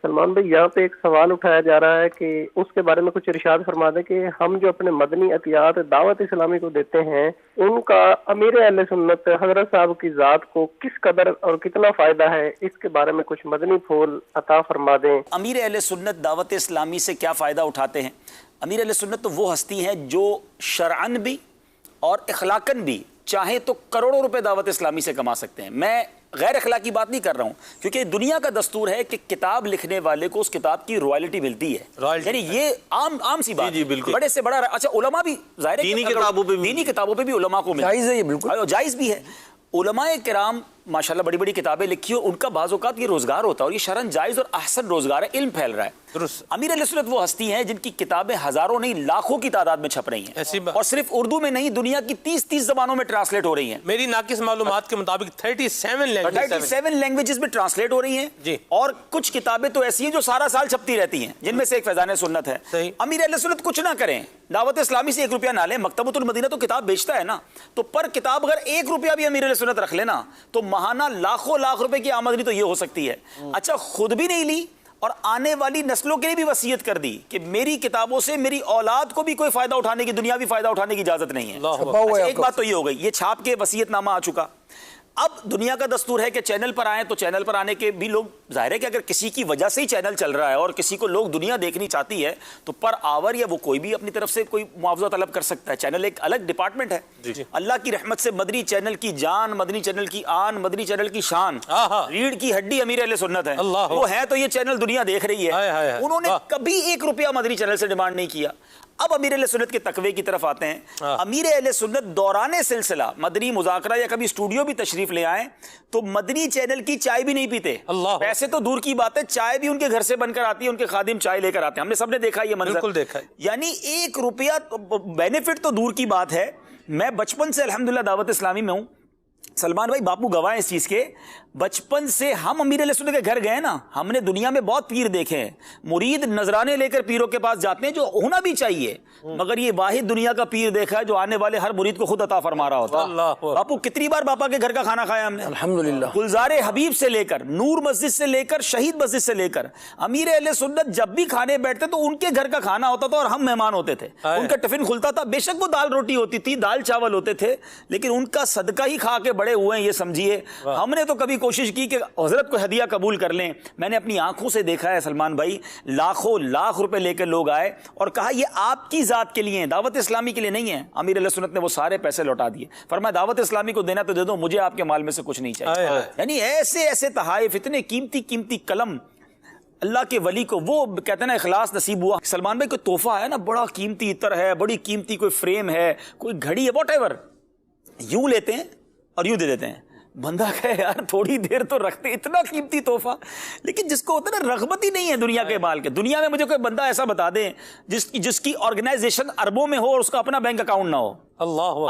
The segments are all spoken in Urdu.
سلمان بھائی، یہاں پہ ایک سوال اٹھایا جا رہا ہے کہ اس کے بارے میں کچھ ارشاد فرما دیں کہ ہم جو اپنے مدنی عطیات دعوت اسلامی کو دیتے ہیں ان کا امیر اہل سنت حضرت صاحب کی ذات کو کس قدر اور کتنا فائدہ ہے، اس کے بارے میں کچھ مدنی پھول عطا فرما دیں۔ امیر اہل سنت دعوت اسلامی سے کیا فائدہ اٹھاتے ہیں؟ امیر اہل سنت تو وہ ہستی ہیں جو شرعن بھی اور اخلاقن بھی چاہیں تو کروڑوں روپے دعوت اسلامی سے کما سکتے ہیں۔ میں غیر اخلاقی بات نہیں کر رہا ہوں، کیونکہ دنیا کا دستور ہے کہ کتاب لکھنے والے کو اس کتاب کی رائلٹی ملتی ہے، یعنی یہ عام سی بات ہے، بڑے سے بڑا۔ اچھا علماء بھی ظاہر ہے دینی کتابوں پہ بھی علماء کو ملتا ہے، جائز ہے، یہ بالکل جائز بھی ہے۔ علماء کرام ماشاءاللہ بڑی بڑی کتابیں لکھی ہو، ان کا بعض اوقات یہ روزگار ہوتا ہے اور یہ شرعن جائز اور احسن روزگار ہے، علم پھیل رہا ہے۔ امیر اہل سنت وہ ہستی ہیں جن کی کتابیں ہزاروں نہیں لاکھوں کی تعداد میں چھپ رہی ہیں، اور صرف اردو میں نہیں، دنیا کی 30 زبانوں میں ٹرانسلیٹ ہو رہی ہیں۔ میری ناقص معلومات کے مطابق 37 لینگویجز میں ٹرانسلیٹ ہو رہی ہیں، اور کچھ کتابیں تو ایسی ہیں جو سارا سال چھپتی رہتی ہیں، جن میں سے ایک فیضان سنت ہے۔ امیر اہل سنت کچھ نہ کریں، دعوت اسلامی سے 1 روپیہ نہ لیں، مکتبۃ المدینہ تو کتاب بیچتا ہے نا، تو پر کتاب اگر 1 روپیہ بھی امیر اہل سنت رکھ لینا تو ماہانہ لاکھوں لاکھ روپے کی آمدنی تو یہ ہو سکتی ہے۔ اچھا خود بھی نہیں لی اور آنے والی نسلوں کے لیے بھی وصیت کر دی کہ میری کتابوں سے میری اولاد کو بھی کوئی فائدہ اٹھانے کی، دنیاوی فائدہ اٹھانے کی اجازت نہیں ہے۔ اچھا ایک بات تو یہ ہو گئی، یہ چھاپ کے وصیت نامہ آ چکا۔ اب دنیا کا دستور ہے کہ چینل پر آئیں، تو چینل پر آنے کے بھی لوگ ظاہر ہے کہ اگر کسی کی وجہ سے ہی چینل چل رہا ہے اور کسی کو لوگ دنیا دیکھنی چاہتی ہے تو پر آور یا وہ کوئی بھی اپنی طرف سے کوئی معاوضہ طلب کر سکتا ہے۔ چینل ایک الگ ڈپارٹمنٹ ہے۔ اللہ کی رحمت سے مدنی چینل کی جان، مدنی چینل کی آن، مدنی چینل کی شان، ریڑھ کی ہڈی امیر اہل سنت ہے، وہ ہے تو یہ چینل دنیا دیکھ رہی ہے۔ انہوں نے کبھی 1 روپیہ مدنی چینل سے ڈیمانڈ نہیں کیا۔ اب امیر اہل سنت کے تقوی کی طرف آتے ہیں۔ امیر اہل سنت دوران سلسلہ مدنی مذاکرہ یا کبھی اسٹوڈیو بھی تشریف لے آئیں تو مدنی چینل کی چائے بھی نہیں پیتے، پیسے تو دور کی بات ہے، چائے بھی ان کے گھر سے بن کر آتی ہے، ان کے خادم چائے لے کر آتے ہیں، ہم نے سب نے دیکھا یہ منظر، بالکل دیکھا ہے۔ یعنی 1 روپیہ بینیفٹ تو دور کی بات ہے۔ میں بچپن سے الحمدللہ دعوت اسلامی میں ہوں، سلمان بھائی باپو گواہ اس چیز کے، بچپن سے ہم امیر اہل سنت کے گھر گئے نا، ہم نے دنیا میں بہت پیر دیکھے ہیں، مرید نذرانے لے کر پیروں کے پاس جاتے ہیں، جو ہونا بھی چاہیے، مگر یہ واحد دنیا کا پیر دیکھا ہے جو آنے والے ہر مرید کو خود عطا فرما رہا ہوتا۔ باپو کتنی بار باپا کے گھر کا کھانا کھایا ہم نے، الحمدللہ، گلزار حبیب سے لے کر، نور مسجد سے لے کر، شہید مسجد سے لے کر، امیر اہل سنت جب بھی کھانے بیٹھتے تو ان کے گھر کا کھانا ہوتا تھا اور ہم مہمان ہوتے تھے، ان کا ٹفن کھلتا تھا، بے شک وہ دال روٹی ہوتی تھی، دال چاول ہوتے تھے، لیکن ان کا صدقہ ہی کھا کے بڑے ہوئے ہیں، یہ سمجھیے۔ ہم نے تو کبھی کوشش کی کہ حضرت کو ہدیہ قبول کر لیں، میں نے اپنی آنکھوں سے دیکھا ہے سلمان بھائی، لاکھوں لاکھ روپے لے کے لوگ آئے اور کہا یہ آپ کی ذات کے لیے ہیں، دعوت اسلامی کے لیے نہیں ہے۔ امیر اہل سنت نے وہ سارے پیسے لوٹا دیے، فرمایا دعوت اسلامی کو دینا تو دے دو، مجھے آپ کے مال میں سے کچھ نہیں چاہیے۔ یعنی ایسے ایسے تحائف، اتنے قیمتی قلم اللہ کے ولی کو، وہ کہتے ہیں نا اخلاص نصیب ہوا۔ سلمان بھائی کوئی تحفہ ہے نا، بڑا قیمتی عطر ہے، بڑی قیمتی کوئی فریم ہے، کوئی گھڑی ہے، واٹ ایور، یوں لیتے ہیں اور یوں دے دیتے ہیں۔ بندہ کہے یار تھوڑی دیر تو رکھتے، اتنا قیمتی تحفہ، لیکن جس کو ہوتا ہے نا رغبت ہی نہیں ہے دنیا کے مال کے۔ دنیا میں مجھے کوئی بندہ ایسا بتا دیں جس کی آرگنائزیشن اربوں میں ہو اور اس کا اپنا بینک اکاؤنٹ نہ ہو۔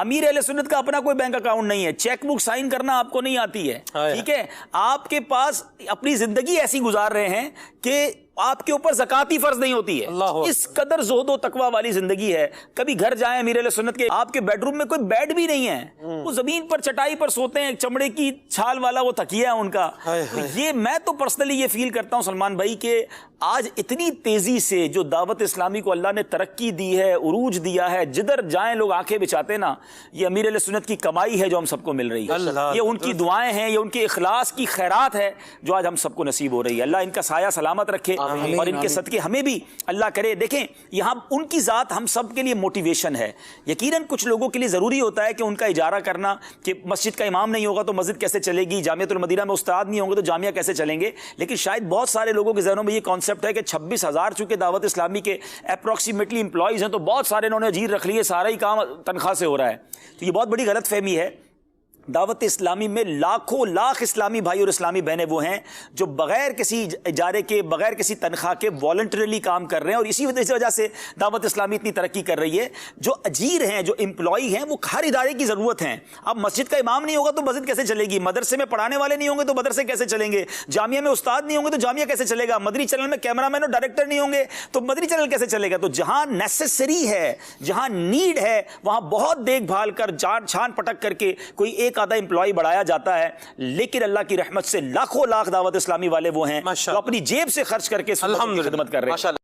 امیر اہل سنت کا اپنا کوئی بینک اکاؤنٹ نہیں ہے، چیک بک سائن کرنا آپ کو نہیں آتی ہے، ٹھیک ہے، آپ کے پاس اپنی زندگی ایسی گزار رہے ہیں کہ آپ کے اوپر زکات ہی فرض نہیں ہوتی ہے، اس قدر زہد و تقوی والی زندگی ہے۔ کبھی گھر جائیں امیر اہل سنت کے، آپ کے بیڈ روم میں کوئی بیڈ بھی نہیں ہے، وہ زمین پر چٹائی پر سوتے ہیں، چمڑے کی چھال والا وہ تکیہ ہے ان کا۔ یہ میں تو پرسنلی یہ فیل کرتا ہوں سلمان بھائی کہ آج اتنی تیزی سے جو دعوت اسلامی کو اللہ نے ترقی دی ہے، عروج دیا ہے، جدھر جائیں لوگ آنکھیں بچاتے نا، یہ امیر اہل سنت کی کمائی ہے جو ہم سب کو مل رہی ہے، یہ ان کی دعائیں ہیں، یہ ان کے اخلاص کی خیرات ہے جو آج ہم سب کو نصیب ہو رہی ہے۔ اللہ ان کا سایہ سلامت رکھے اور ان کے صدقے ہمیں بھی اللہ کرے۔ دیکھیں یہاں ان کی ذات ہم سب کے لیے موٹیویشن ہے۔ یقیناً کچھ لوگوں کے لیے ضروری ہوتا ہے کہ ان کا اجارہ کرنا، کہ مسجد کا امام نہیں ہوگا تو مسجد کیسے چلے گی، جامعۃ المدینہ میں استاد نہیں ہوں گے تو جامعہ کیسے چلیں گے، لیکن شاید بہت سارے لوگوں کے ذہنوں میں یہ کانسیپٹ ہے کہ 26,000 چونکہ دعوت اسلامی کے اپروکسیمیٹلی امپلائیز ہیں تو بہت سارے انہوں نے اجیر رکھ لیے، سارا ہی کام تنخواہ سے ہو رہا ہے، تو یہ بہت بڑی غلط فہمی ہے۔ دعوت اسلامی میں لاکھوں لاکھ اسلامی بھائی اور اسلامی بہنیں وہ ہیں جو بغیر کسی اجارے کے، بغیر کسی تنخواہ کے والنٹریلی کام کر رہے ہیں، اور اسی وجہ سے دعوت اسلامی اتنی ترقی کر رہی ہے۔ جو اجیر ہیں، جو امپلائی ہیں، وہ ہر ادارے کی ضرورت ہیں۔ اب مسجد کا امام نہیں ہوگا تو مسجد کیسے چلے گی، مدرسے میں پڑھانے والے نہیں ہوں گے تو مدرسے کیسے چلیں گے، جامعہ میں استاد نہیں ہوں گے تو جامعہ کیسے چلے گا، مدنی چینل میں کیمرہ مین اور ڈائریکٹر نہیں ہوں گے تو مدنی چینل کیسے چلے گا۔ تو جہاں نیسیسری ہے، جہاں نیڈ ہے، وہاں بہت دیکھ بھال کر، چھان پٹک کر کے کوئی ایک ایک آدھا امپلائی بڑھایا جاتا ہے، لیکن اللہ کی رحمت سے لاکھوں لاکھ دعوت اسلامی والے وہ ہیں جو اپنی جیب سے خرچ کر کے خدمت کر رہے ہیں۔